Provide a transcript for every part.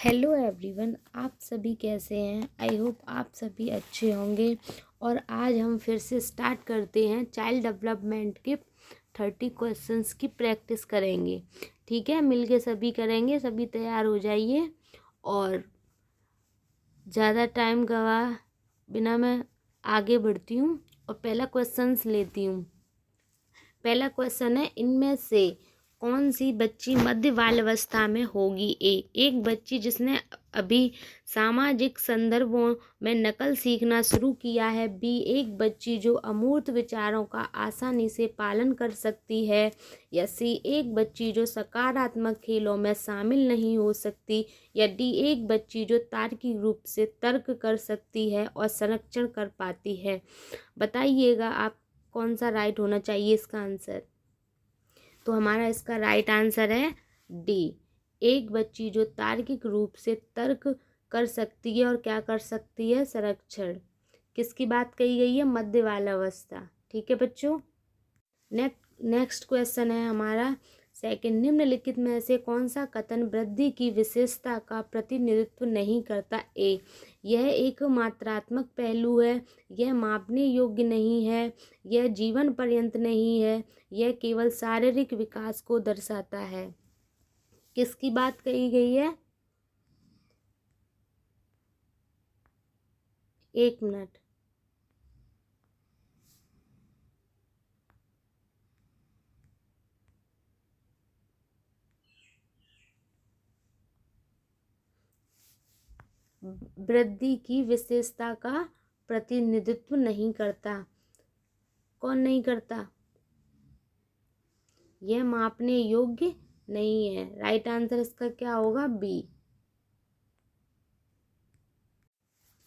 Hello everyone, आप सभी कैसे हैं। आई होप आप सभी अच्छे होंगे। और आज हम फिर से स्टार्ट करते हैं चाइल्ड डेवलपमेंट के 30 क्वेश्चंस की प्रैक्टिस करेंगे। ठीक है, मिलके सभी करेंगे। सभी तैयार हो जाइए और ज़्यादा टाइम गवा बिना मैं आगे बढ़ती हूँ और पहला क्वेश्चंस लेती हूँ। पहला क्वेश्चन है, इनमें से कौन सी बच्ची मध्य बाल अवस्था में होगी। एक बच्ची जिसने अभी सामाजिक संदर्भों में नकल सीखना शुरू किया है। बी, एक बच्ची जो अमूर्त विचारों का आसानी से पालन कर सकती है। या सी, एक बच्ची जो सकारात्मक खेलों में शामिल नहीं हो सकती। या डी, एक बच्ची जो तार्किक रूप से तर्क कर सकती है और संरक्षण कर पाती है। बताइएगा आप कौन सा राइट होना चाहिए इसका आंसर। तो हमारा इसका राइट आंसर है डी, एक बच्ची जो तार्किक रूप से तर्क कर सकती है और क्या कर सकती है, संरक्षण। किसकी बात कही गई है, मध्य बाल अवस्था। ठीक है बच्चों। नेक्स्ट क्वेश्चन है हमारा सेकंड, निम्नलिखित में से कौन सा कथन वृद्धि की विशेषता का प्रतिनिधित्व नहीं करता। ए, यह एक मात्रात्मक पहलू है, यह मापने योग्य नहीं है, यह जीवन पर्यंत नहीं है, यह केवल शारीरिक विकास को दर्शाता है। किसकी बात कही गई है, एक मिनट। वृद्धि की विशेषता का प्रतिनिधित्व नहीं करता। कौन नहीं करता, यह मापने योग्य नहीं है। राइट आंसर इसका क्या होगा, बी।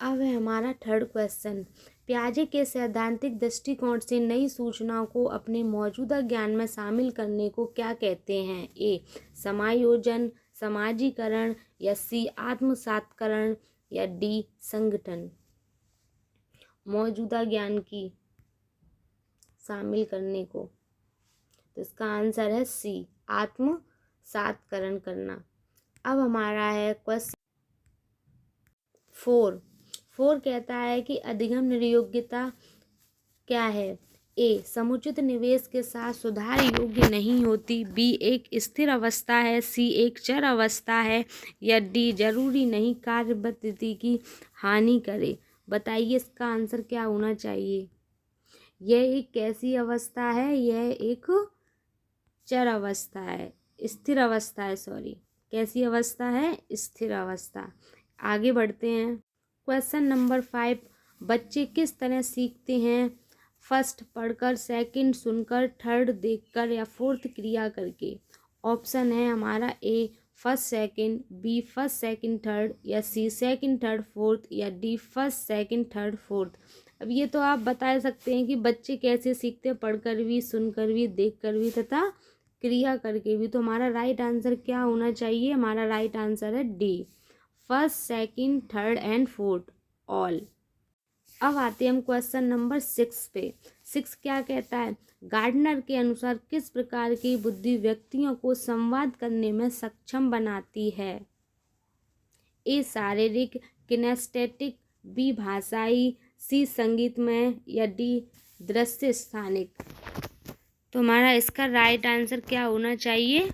अब है हमारा थर्ड क्वेश्चन, पियाजे के सैद्धांतिक दृष्टिकोण से नई सूचनाओं को अपने मौजूदा ज्ञान में शामिल करने को क्या कहते हैं। ए, समायोजन, समाजीकरण। या सी, आत्मसात्करण। या डी, संगठन। मौजूदा ज्ञान की शामिल करने को, तो इसका आंसर है सी, आत्मसात्करण करना। अब हमारा है क्वेश्चन फोर कहता है कि अधिगम निर्योग्यता क्या है। ए, समुचित निवेश के साथ सुधार योग्य नहीं होती। बी, एक स्थिर अवस्था है। सी, एक चर अवस्था है। या डी, जरूरी नहीं कार्य पद्धति की हानि करे। बताइए इसका आंसर क्या होना चाहिए। यह एक कैसी अवस्था है, यह एक चर अवस्था है, स्थिर अवस्था है, सॉरी। कैसी अवस्था है, स्थिर अवस्था। आगे बढ़ते हैं। क्वेश्चन नंबर 5, बच्चे किस तरह सीखते हैं। फर्स्ट, पढ़कर, सेकंड, सुनकर, थर्ड, देखकर, या फोर्थ, क्रिया करके। ऑप्शन है हमारा A, first second. B, first second third. या सी, सेकंड थर्ड फोर्थ। या D, first second third fourth. अब ये तो आप बता सकते हैं कि बच्चे कैसे सीखते हैं, पढ़कर भी, सुनकर भी, देखकर भी तथा क्रिया करके भी। तो हमारा राइट आंसर क्या होना चाहिए, हमारा राइट आंसर है D, first second third and fourth, all. अब आते हैं हम क्वेश्चन नंबर 6 पे। 6 क्या कहता है, गार्डनर के अनुसार किस प्रकार की बुद्धि व्यक्तियों को संवाद करने में सक्षम बनाती है। ए, शारीरिक किनेस्थेटिक। बी, भाषाई। सी, संगीतमय। या डी, दृश्य स्थानिक। तो हमारा इसका राइट आंसर क्या होना चाहिए,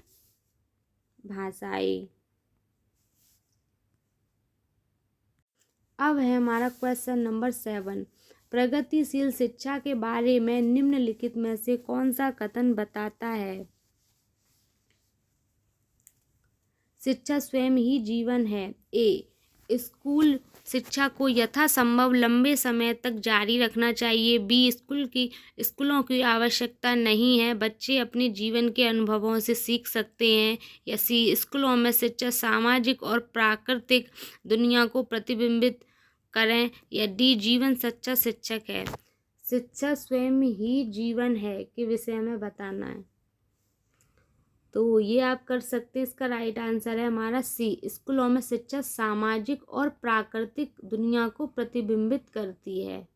भाषाई। अब है हमारा क्वेश्चन नंबर 7, प्रगतिशील शिक्षा के बारे में निम्नलिखित में से कौन सा कथन बताता है। शिक्षा स्वयं ही जीवन है। ए, स्कूल शिक्षा को यथासंभव लंबे समय तक जारी रखना चाहिए। बी, स्कूलों की आवश्यकता नहीं है, बच्चे अपने जीवन के अनुभवों से सीख सकते हैं। या सी, स्कूलों में शिक्षा सामाजिक और प्राकृतिक दुनिया को प्रतिबिंबित करें। या डी, जीवन सच्चा शिक्षक है। शिक्षा स्वयं ही जीवन है के विषय में बताना है। तो ये आप कर सकते हैं। इसका राइट आंसर है हमारा सी, स्कूलों में शिक्षा सामाजिक और प्राकृतिक दुनिया को प्रतिबिंबित करती है।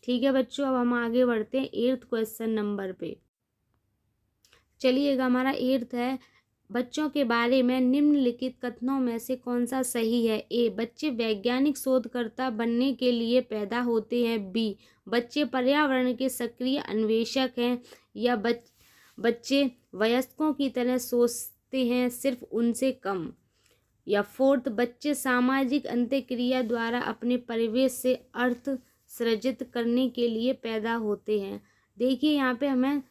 ठीक है बच्चों, अब हम आगे बढ़ते हैं 8th क्वेश्चन नंबर पे। चलिएगा, हमारा 8th है, बच्चों के बारे में निम्नलिखित कथनों में से कौन सा सही है? ए, बच्चे वैज्ञानिक शोधकर्ता बनने के लिए पैदा होते हैं। बी, बच्चे पर्यावरण के सक्रिय अन्वेषक हैं। या बच्चे वयस्कों की तरह सोचते हैं, सिर्फ उनसे कम। या फोर्थ, बच्चे सामाजिक अंतःक्रिया द्वारा अपने परिवेश से अर्थ सृजित करने के लिए पैदा होते हैं। देखिए यहाँ पे हमें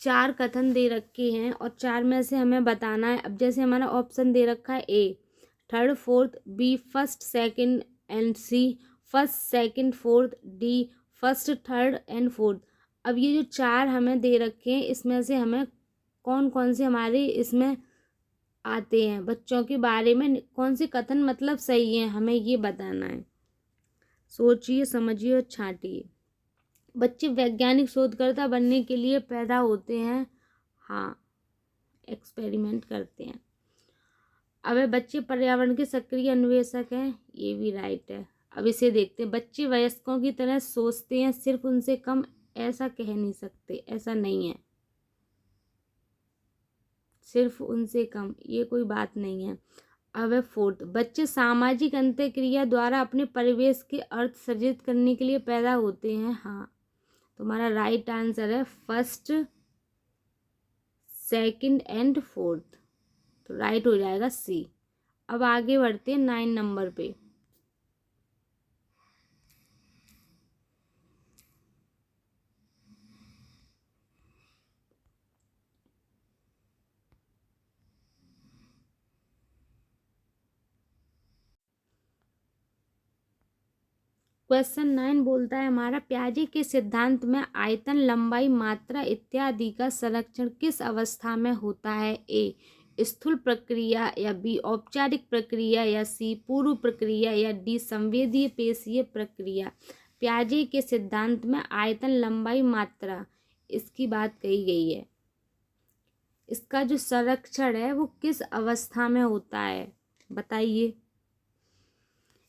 4 कथन दे रखे हैं और 4 में से हमें बताना है। अब जैसे हमारा ऑप्शन दे रखा है A third fourth, B first second and C first second fourth, D first third and fourth. अब ये जो 4 हमें दे रखे हैं इसमें से हमें कौन कौन से हमारे इसमें आते हैं, बच्चों के बारे में कौन से कथन मतलब सही है, हमें ये बताना है। सोचिए, समझिए और छांटिए। बच्चे वैज्ञानिक शोधकर्ता बनने के लिए पैदा होते हैं। हाँ, एक्सपेरिमेंट करते हैं। अब बच्चे पर्यावरण के सक्रिय अन्वेषक हैं, ये भी राइट है। अब इसे देखते हैं। बच्चे वयस्कों की तरह सोचते हैं, सिर्फ उनसे कम। ऐसा कह नहीं सकते, ऐसा नहीं है। सिर्फ उनसे कम, ये कोई बात नहीं है। अब फोर्थ, बच्चे सामाजिक अंतःक्रिया द्वारा अपने परिवेश के अर्थ सृजित करने के लिए पैदा होते हैं। हाँ, तुम्हारा राइट आंसर है फर्स्ट सेकंड एंड फोर्थ, तो राइट हो जाएगा सी। अब आगे बढ़ते हैं 9 नंबर पे। क्वेश्चन 9 बोलता है हमारा, पियाजे के सिद्धांत में आयतन, लंबाई, मात्रा इत्यादि का संरक्षण किस अवस्था में होता है? ए, स्थूल प्रक्रिया। या बी, औपचारिक प्रक्रिया। या सी, पूर्व प्रक्रिया। या डी, संवेदीय पेशीय प्रक्रिया। पियाजे के सिद्धांत में आयतन, लंबाई, मात्रा, इसकी बात कही गई है। इसका जो संरक्षण है वो किस अवस्था में होता है, बताइए।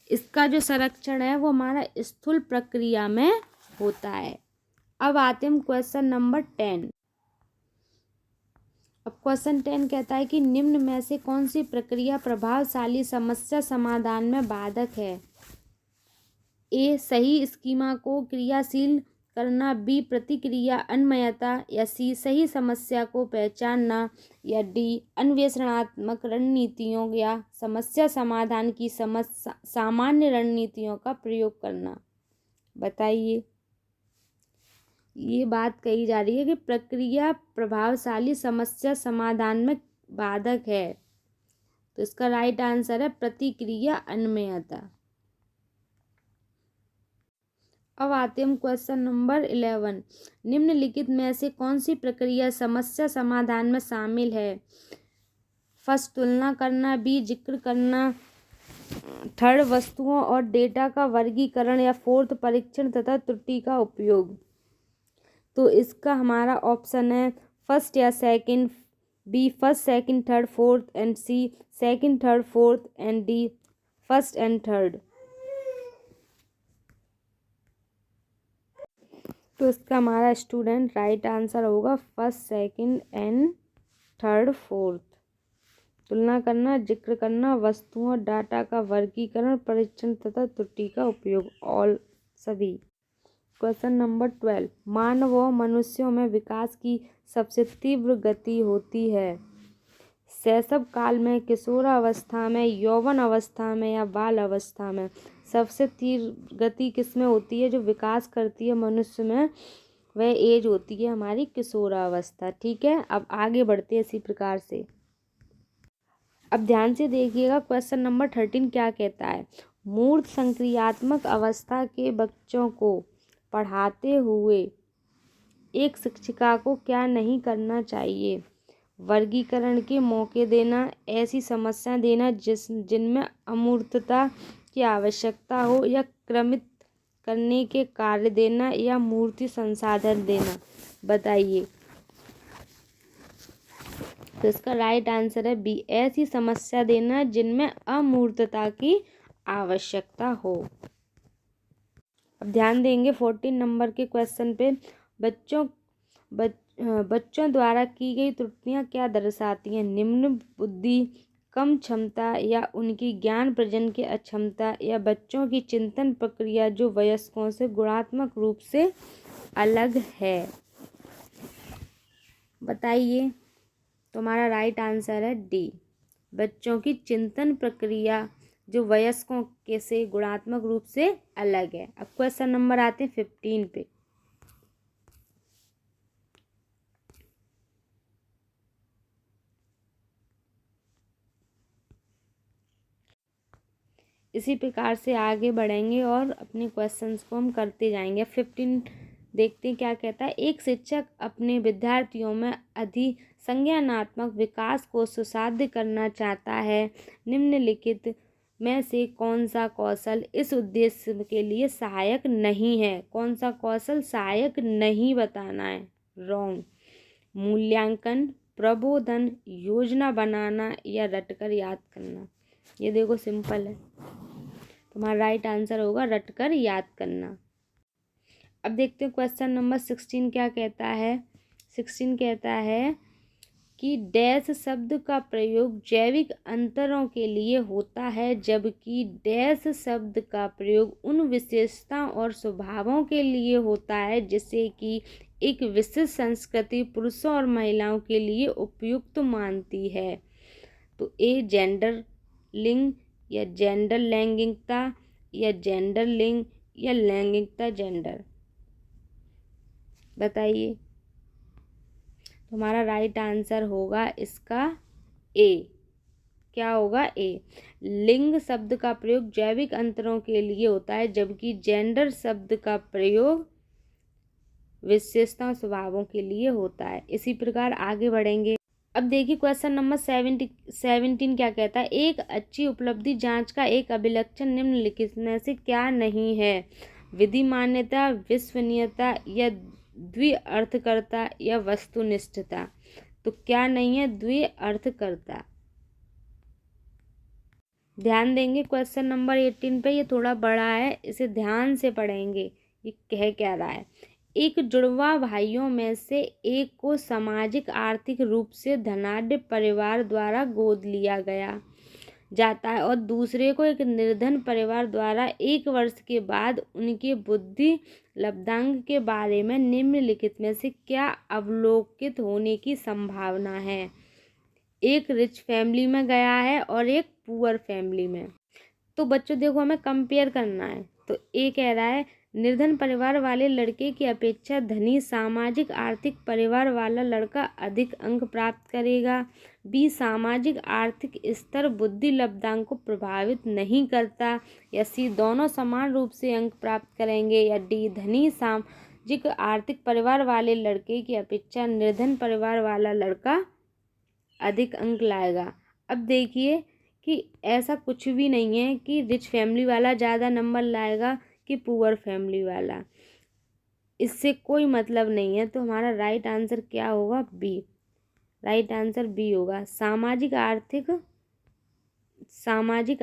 इसका जो संरक्षण है वो हमारा स्थूल प्रक्रिया में होता है। अब आते हैं क्वेश्चन नंबर 10। अब क्वेश्चन 10 कहता है कि निम्न में से कौन सी प्रक्रिया प्रभावशाली समस्या समाधान में बाधक है? ए, सही स्कीमा को क्रियाशील करना। बी, प्रतिक्रिया अन्वयता। या सी, सही समस्या को पहचानना। या डी, अन्वेषणात्मक रणनीतियों या समस्या समाधान की सामान्य रणनीतियों का प्रयोग करना। बताइए। ये बात कही जा रही है कि प्रक्रिया प्रभावशाली समस्या समाधान में बाधक है, तो इसका राइट आंसर है प्रतिक्रिया अन्वयता। अब आते हैं हम क्वेश्चन नंबर 11। निम्नलिखित में से कौन सी प्रक्रिया समस्या समाधान में शामिल है? फर्स्ट, तुलना करना। बी, जिक्र करना। थर्ड, वस्तुओं और डेटा का वर्गीकरण। या फोर्थ, परीक्षण तथा त्रुटि का उपयोग। तो इसका हमारा ऑप्शन है फर्स्ट या second. B, first second third fourth. And C, second third fourth. And D, first and third. तो इसका हमारा स्टूडेंट राइट आंसर होगा first second and third fourth. तुलना करना, जिक्र करना, वस्तुओं डाटा का वर्गीकरण, परीक्षण तथा त्रुटि का उपयोग, ऑल सभी। Question number 12। मानव व मनुष्यों में विकास की सबसे तीव्र गति होती है? शैशव काल में, किशोरावस्था में, यौवन अवस्था में या बाल अवस्था में? सबसे तीव्र गति किस में होती है जो विकास करती है मनुष्य में? वह एज होती है हमारी किशोरावस्था। ठीक है, अब आगे बढ़ते हैं इसी प्रकार से। अब ध्यान से देखिएगा क्वेश्चन नंबर 13 क्या कहता है। मूर्त संक्रियात्मक अवस्था के बच्चों को पढ़ाते हुए एक शिक्षिका को क्या नहीं करना चाहिए? वर्गीकरण के मौके देना, ऐसी समस्या देना जिनमें अमूर्तता की आवश्यकता हो, या क्रमित करने के कार्य देना, या मूर्ति संसाधन देना। बताइए। तो इसका राइट आंसर है बी, ऐसी समस्या देना जिनमें अमूर्तता की आवश्यकता हो। अब ध्यान देंगे 14 नंबर के क्वेश्चन पे। बच्चों द्वारा की गई त्रुटियां क्या दर्शाती हैं? निम्न बुद्धि, कम क्षमता या उनकी ज्ञान प्रजनन की अक्षमता, या बच्चों की चिंतन प्रक्रिया जो वयस्कों से गुणात्मक रूप से अलग है। बताइए। तुम्हारा राइट आंसर है डी, बच्चों की चिंतन प्रक्रिया जो वयस्कों के से गुणात्मक रूप से अलग है। अब क्वेश्चन नंबर आते हैं 15 पे। इसी प्रकार से आगे बढ़ेंगे और अपने क्वेश्चंस को हम करते जाएंगे। 15 देखते हैं क्या कहता है। एक शिक्षक अपने विद्यार्थियों में संज्ञानात्मक विकास को सुसाध्य करना चाहता है। निम्नलिखित में से कौन सा कौशल इस उद्देश्य के लिए सहायक नहीं है? कौन सा कौशल सहायक नहीं बताना है? रॉन्ग। मूल्यांकन, प्रबोधन, योजना बनाना या रटकर याद करना। ये देखो सिंपल है। तुम्हारा राइट आंसर होगा रटकर याद करना। अब देखते हैं क्वेश्चन नंबर 16 क्या कहता है। 16 कहता है कि डैश शब्द का प्रयोग जैविक अंतरों के लिए होता है, जबकि डैश शब्द का प्रयोग उन विशेषताओं और स्वभावों के लिए होता है जिसे कि एक विशिष्ट संस्कृति पुरुषों और महिलाओं के लिए उपयुक्त मानती है। तो ए जेंडर लिंग, या जेंडर लैंगिकता, या जेंडर लिंग, या लैंगिकता जेंडर। बताइए। तुम्हारा राइट आंसर होगा इसका ए। क्या होगा? ए। लिंग शब्द का प्रयोग जैविक अंतरों के लिए होता है, जबकि जेंडर शब्द का प्रयोग विशेषता स्वभावों के लिए होता है। इसी प्रकार आगे बढ़ेंगे। अब देखिए क्वेश्चन नंबर 17 क्या कहता है। एक अच्छी उपलब्धि जांच का एक अभिलक्षण निम्नलिखित में से क्या नहीं है? विधि मान्यता, विश्वसनीयता, या द्विअर्थकर्ता, या वस्तुनिष्ठता। तो क्या नहीं है? द्विअर्थकर्ता। ध्यान देंगे क्वेश्चन नंबर 18 पे। ये थोड़ा बड़ा है, इसे ध्यान से पढ़ेंगे ये कह क्या रहा है। एक जुड़वा भाइयों में से एक को सामाजिक आर्थिक रूप से धनाढ्य परिवार द्वारा गोद लिया गया जाता है और दूसरे को एक निर्धन परिवार द्वारा 1 वर्ष के बाद उनके बुद्धि लब्धांक के बारे में निम्नलिखित में से क्या अवलोकित होने की संभावना है? एक रिच फैमिली में गया है और एक पुअर फैमिली में। तो बच्चों देखो हमें कंपेयर करना है। तो ए कह रहा है निर्धन परिवार वाले लड़के की अपेक्षा धनी सामाजिक आर्थिक परिवार वाला लड़का अधिक अंक प्राप्त करेगा। बी सामाजिक आर्थिक स्तर बुद्धि लब्धांक को प्रभावित नहीं करता। या सी दोनों समान रूप से अंक प्राप्त करेंगे। या डी धनी सामाजिक आर्थिक परिवार वाले लड़के की अपेक्षा निर्धन परिवार वाला लड़का अधिक अंक लाएगा। अब देखिए कि ऐसा कुछ भी नहीं है कि रिच फैमिली वाला ज़्यादा नंबर लाएगा कि पुअर फैमिली वाला, इससे कोई मतलब नहीं है। तो हमारा राइट आंसर क्या होगा? बी। राइट आंसर बी होगा। सामाजिक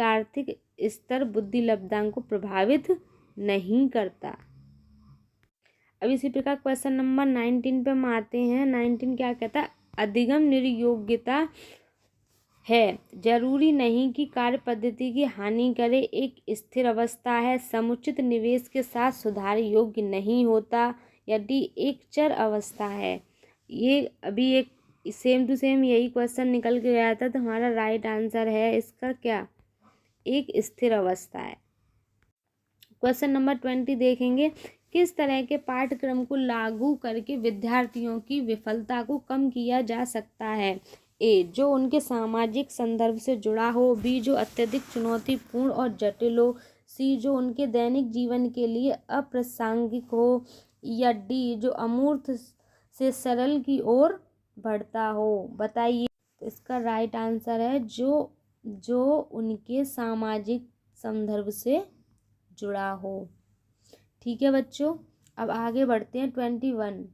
आर्थिक स्तर बुद्धि लब्धांक को प्रभावित नहीं करता। अब इसी प्रकार क्वेश्चन नंबर 19 पे हम आते हैं। 19 क्या कहता है? अधिगम निर्योग्यता है, जरूरी नहीं कि कार्य पद्धति की हानि करे, एक स्थिर अवस्था है, समुचित निवेश के साथ सुधार योग्य नहीं होता। या डी एक चर अवस्था है। ये अभी एक सेम टू सेम यही क्वेश्चन निकल के गया था। तो हमारा राइट आंसर है इसका क्या? एक स्थिर अवस्था है। क्वेश्चन नंबर 20 देखेंगे। किस तरह के पाठ्यक्रम को लागू करके विद्यार्थियों की विफलता को कम किया जा सकता है? ए जो उनके सामाजिक संदर्भ से जुड़ा हो, बी जो अत्यधिक चुनौतीपूर्ण और जटिल हो, सी जो उनके दैनिक जीवन के लिए अप्रासंगिक हो, या डी जो अमूर्त से सरल की ओर बढ़ता हो। बताइए। इसका राइट आंसर है जो उनके सामाजिक संदर्भ से जुड़ा हो। ठीक है बच्चों, अब आगे बढ़ते हैं 21।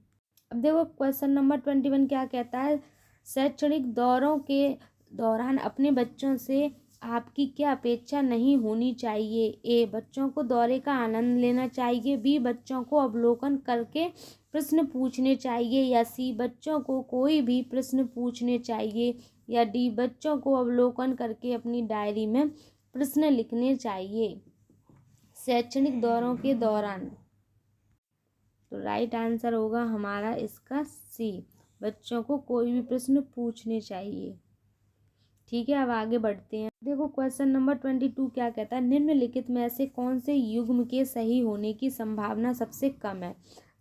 अब देखो क्वेश्चन नंबर 21 क्या कहता है। शैक्षणिक दौरों के दौरान अपने बच्चों से आपकी क्या अपेक्षा नहीं होनी चाहिए? ए बच्चों को दौरे का आनंद लेना चाहिए, बी बच्चों को अवलोकन करके प्रश्न पूछने चाहिए, या सी बच्चों को कोई भी प्रश्न पूछने चाहिए, या डी बच्चों को अवलोकन करके अपनी डायरी में प्रश्न लिखने चाहिए शैक्षणिक दौरों के दौरान। तो राइट आंसर होगा हमारा इसका सी, बच्चों को कोई भी प्रश्न पूछने चाहिए। ठीक है, अब आगे बढ़ते हैं। देखो क्वेश्चन नंबर 22 क्या कहता है, निम्नलिखित में से कौन से युग्म के सही होने की संभावना सबसे कम है।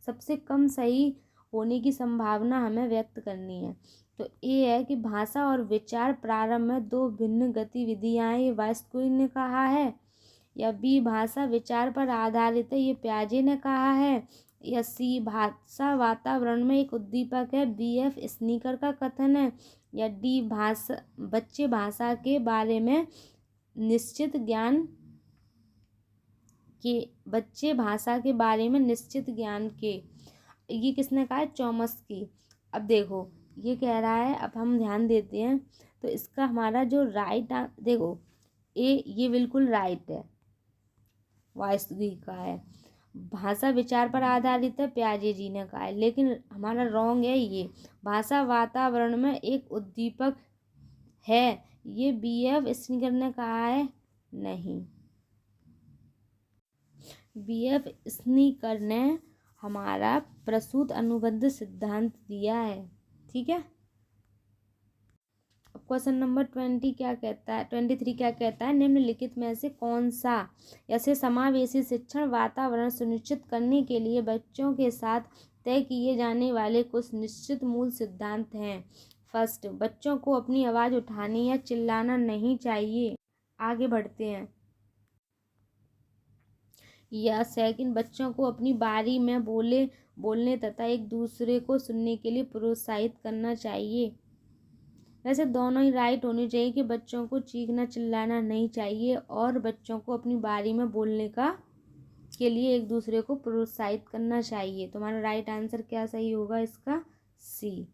सबसे कम सही होने की संभावना हमें व्यक्त करनी है। तो ए है कि भाषा और विचार प्रारंभ में दो भिन्न गतिविधियां, ये वास्कुइन ने कहा है। या बी भाषा विचार पर आधारित है, ये प्याजे ने कहा है। या सी भाषा वातावरण में एक उद्दीपक है, BF स्नीकर का कथन है। या डी बच्चे भाषा के बारे में निश्चित ज्ञान के, ये किसने कहा है, चॉम्स्की। अब देखो ये कह रहा है, अब हम ध्यान देते हैं तो इसका हमारा जो राइट, देखो ए ये बिल्कुल राइट है, वास्तविक का है। भाषा विचार पर आधारित है, प्याजे जी ने कहा है, लेकिन हमारा रॉन्ग है ये। भाषा वातावरण में एक उद्दीपक है, ये BF स्नीकर ने कहा है नहीं। BF स्नीकर ने हमारा प्रसूत अनुबंध सिद्धांत दिया है। ठीक है, क्वेश्चन नंबर 23 क्या कहता है, निम्नलिखित में से कौन सा ऐसे समावेशी शिक्षण वातावरण सुनिश्चित करने के लिए बच्चों के साथ तय किए जाने वाले कुछ निश्चित मूल सिद्धांत हैं। फर्स्ट, बच्चों को अपनी आवाज़ उठाने या चिल्लाना नहीं चाहिए। आगे बढ़ते हैं। या सेकंड, बच्चों को अपनी बारी में बोलने तथा एक दूसरे को सुनने के लिए प्रोत्साहित करना चाहिए। वैसे दोनों ही राइट होनी चाहिए कि बच्चों को चीखना चिल्लाना नहीं चाहिए और बच्चों को अपनी बारी में बोलने के लिए एक दूसरे को प्रोत्साहित करना चाहिए। तो हमारा राइट आंसर क्या सही होगा इसका, सी।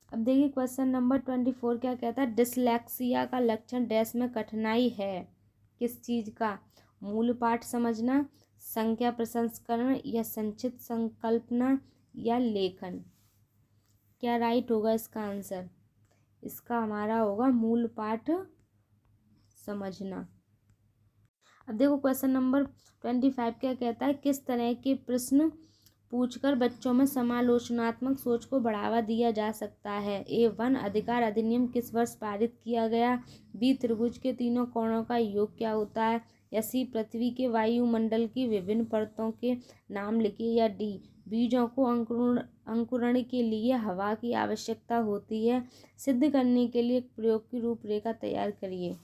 अब देखिए क्वेश्चन नंबर 24 क्या कहता है, डिसलेक्सिया का लक्षण डैश में कठिनाई है। किस चीज़ का, मूल पाठ समझना, संख्या प्रसंस्करण, या संचित संकल्पना, या लेखन। क्या राइट होगा इसका आंसर, इसका हमारा होगा मूल पाठ समझना। अब देखो क्वेश्चन नंबर 25 क्या कहता है, किस तरह के प्रश्न पूछकर बच्चों में समालोचनात्मक सोच को बढ़ावा दिया जा सकता है। ए वन अधिकार अधिनियम किस वर्ष पारित किया गया। बी त्रिभुज के तीनों कोणों का योग क्या होता है। या सी पृथ्वी के वायुमंडल की विभिन्न परतों के नाम लिखिए। या डी बीजों को अंकुरण के लिए हवा की आवश्यकता होती है, सिद्ध करने के लिए एक प्रयोग की रूपरेखा तैयार करिए।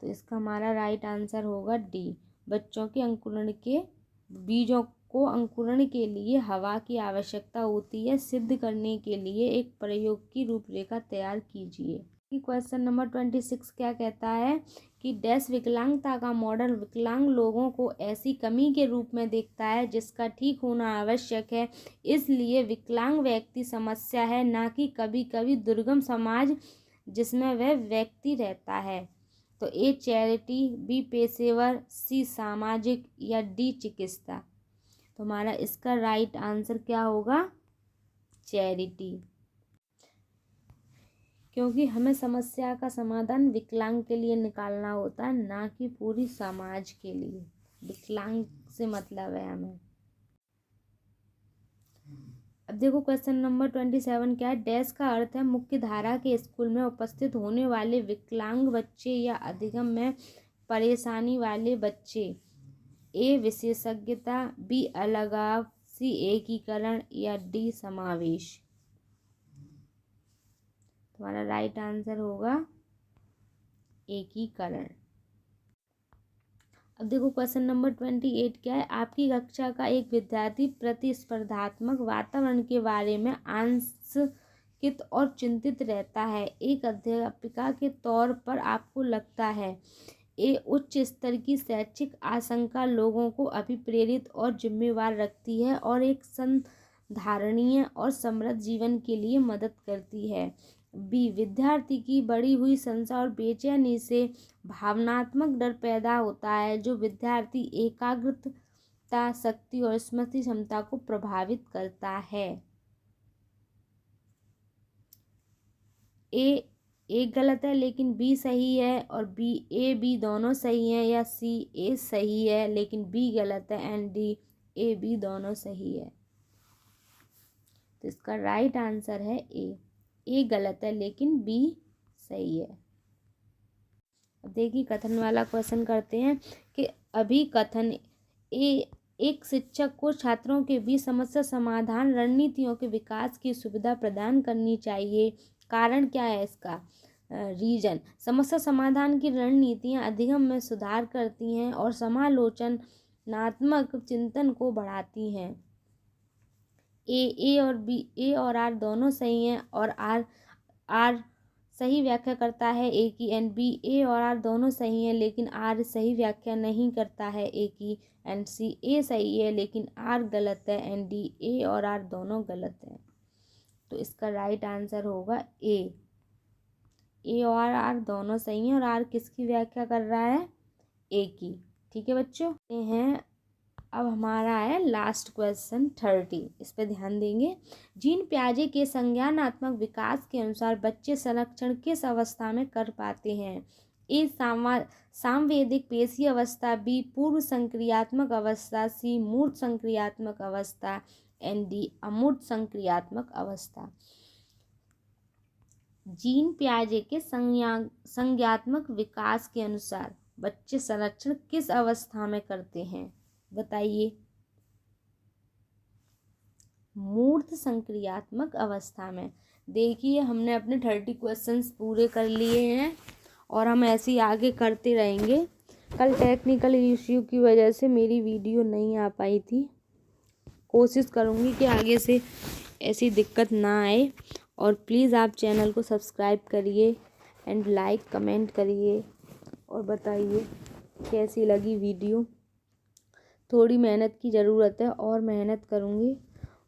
तो इसका हमारा राइट आंसर होगा डी, बीजों को अंकुरण के लिए हवा की आवश्यकता होती है, सिद्ध करने के लिए एक प्रयोग की रूपरेखा तैयार कीजिए। क्वेश्चन नंबर 26 क्या कहता है कि डैश विकलांगता का मॉडल विकलांग लोगों को ऐसी कमी के रूप में देखता है जिसका ठीक होना आवश्यक है, इसलिए विकलांग व्यक्ति समस्या है, ना कि कभी कभी दुर्गम समाज जिसमें वह व्यक्ति रहता है। तो ए चैरिटी, बी पेशेवर, सी सामाजिक, या डी चिकित्सा। तो हमारा इसका राइट आंसर क्या होगा, चैरिटी, क्योंकि हमें समस्या का समाधान विकलांग के लिए निकालना होता है, ना कि पूरी समाज के लिए। विकलांग से मतलब है हमें। अब देखो क्वेश्चन नंबर 27 क्या है, डैश का अर्थ है मुख्य धारा के स्कूल में उपस्थित होने वाले विकलांग बच्चे या अधिगम में परेशानी वाले बच्चे। ए विशेषज्ञता, बी अलगाव, सी एकीकरण, या डी समावेश। तुम्हारा राइट आंसर होगा एकीकरण। अब देखो क्वेश्चन नंबर 28 क्या है, आपकी कक्षा का एक विद्यार्थी प्रतिस्पर्धात्मक वातावरण के बारे में आशंकित और चिंतित रहता है। एक अध्यापिका के तौर पर आपको लगता है ये उच्च स्तर की शैक्षिक आशंका लोगों को अभिप्रेरित और जिम्मेवार रखती है और एक संधारणीय और समृद्ध जीवन के लिए मदद करती है। बी विद्यार्थी की बढ़ी हुई संशय और बेचैनी से भावनात्मक डर पैदा होता है जो विद्यार्थी एकाग्रता एकता, शक्ति और स्मृति क्षमता को प्रभावित करता है। ए गलत है लेकिन बी सही है, और ए बी दोनों सही हैं, या सी ए सही है लेकिन बी गलत है, एंड डी ए बी दोनों सही है। तो इसका राइट आंसर है ए गलत है लेकिन बी सही है। अब देखिए कथन वाला क्वेश्चन करते हैं कि अभिकथन एक शिक्षक को छात्रों के बीच समस्या समाधान रणनीतियों के विकास की सुविधा प्रदान करनी चाहिए। कारण क्या है इसका? रीजन, समस्या समाधान की रणनीतियाँ अधिगम में सुधार करती हैं और समालोचनात्मक चिंतन को बढ़ाती हैं। ए और आर दोनों सही हैं, और आर सही व्याख्या करता है ए की, एंड बी ए और आर दोनों सही हैं लेकिन आर सही व्याख्या नहीं करता है ए की, एंड सी ए सही है लेकिन आर गलत है, एंड डी ए और आर दोनों गलत हैं। तो इसका राइट आंसर होगा ए और आर दोनों सही हैं, और आर किसकी व्याख्या कर रहा है? ए की। ठीक है बच्चों, ये हैं। अब हमारा है लास्ट क्वेश्चन 30, इस पे ध्यान देंगे। जीन पियाजे के संज्ञानात्मक विकास के अनुसार बच्चे संरक्षण किस अवस्था में कर पाते हैं? ए सांवेदिक पेशी अवस्था, बी पूर्व संक्रियात्मक अवस्था, सी मूर्त संक्रियात्मक अवस्था, एंड डी अमूर्त संक्रियात्मक अवस्था। जीन पियाजे के संज्ञात्मक विकास के अनुसार बच्चे संरक्षण किस अवस्था में करते हैं? बताइए। मूर्त संक्रियात्मक अवस्था में। देखिए हमने अपने 30 क्वेश्चंस पूरे कर लिए हैं और हम ऐसे ही आगे करते रहेंगे। कल टेक्निकल इश्यू की वजह से मेरी वीडियो नहीं आ पाई थी। कोशिश करूँगी कि आगे से ऐसी दिक्कत ना आए, और प्लीज़ आप चैनल को सब्सक्राइब करिए एंड लाइक कमेंट करिए और बताइए कैसी लगी वीडियो। थोड़ी मेहनत की ज़रूरत है और मेहनत करूँगी,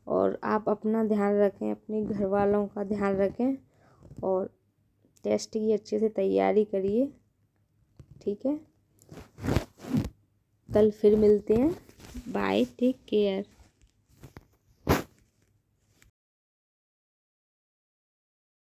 और आप अपना ध्यान रखें, अपने घर वालों का ध्यान रखें, और टेस्ट की अच्छे से तैयारी करिए। ठीक है, कल फिर मिलते हैं। Bye, take care.